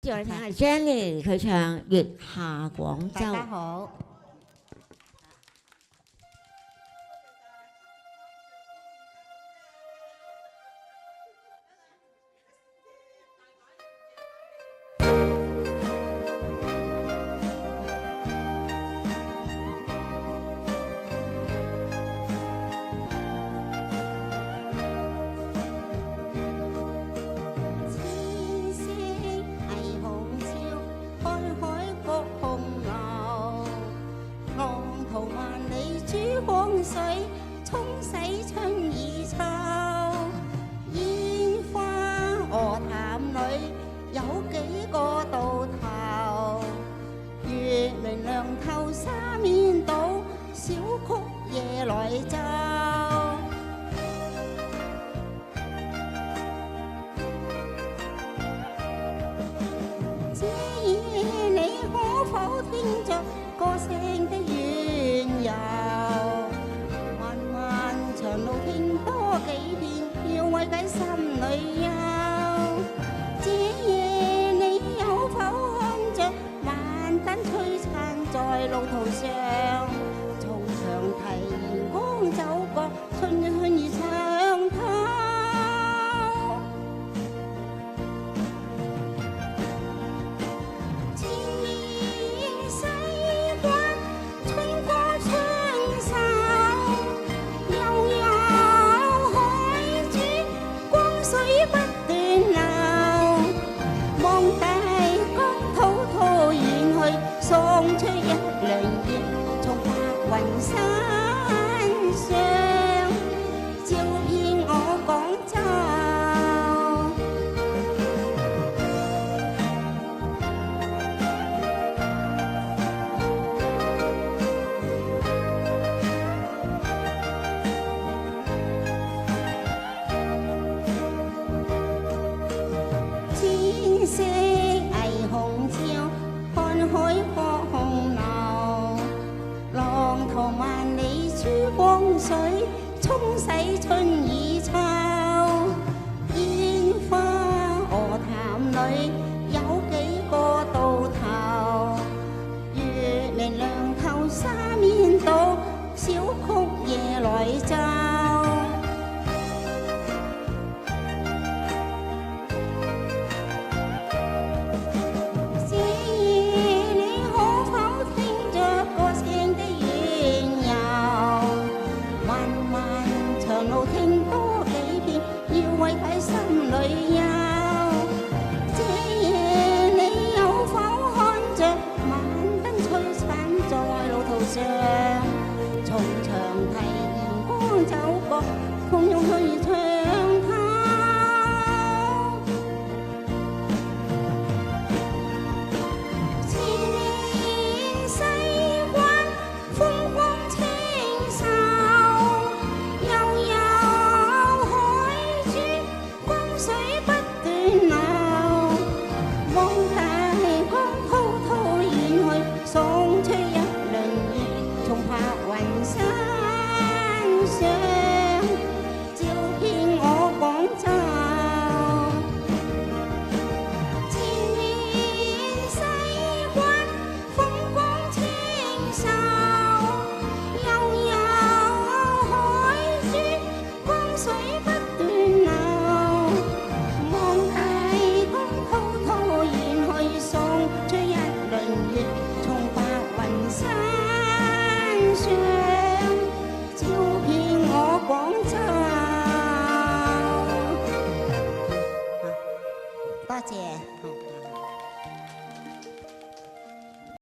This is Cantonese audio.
接我哋聽下 Jenny 佢唱《月下廣州》。大家好。水沖洗春意秋，煙花鵝潭裏有幾個渡頭，月明亮透沙面島，小曲夜來奏。這夜你可否聽着歌聲的緣由？長路聽多幾遍，要慰解心裏憂。這夜你有否看着萬燈璀璨在路途上？從長堤沿江走過，春意暢透。前面西關春歌唱首。送出一輪月，從白雲山上照遍我廣州。天色霓虹照，看海波洪流，浪淘萬里珠江水，沖洗春意秋。煙花鵝潭裏有幾個渡頭，月明亮透沙面島，小曲夜來奏。聽多幾遍，要慰解心裏憂。這夜你有否看着萬燈璀璨在路途上？從長堤沿江走過，洶湧去暢透。前面西關風光清秀。送出一輪月，從白雲山上照遍我廣州。前面西關風光清秀，悠悠海珠江水不斷流，望大江滔滔遠去，送出一輪月。從白雲山上照遍我廣州。多謝。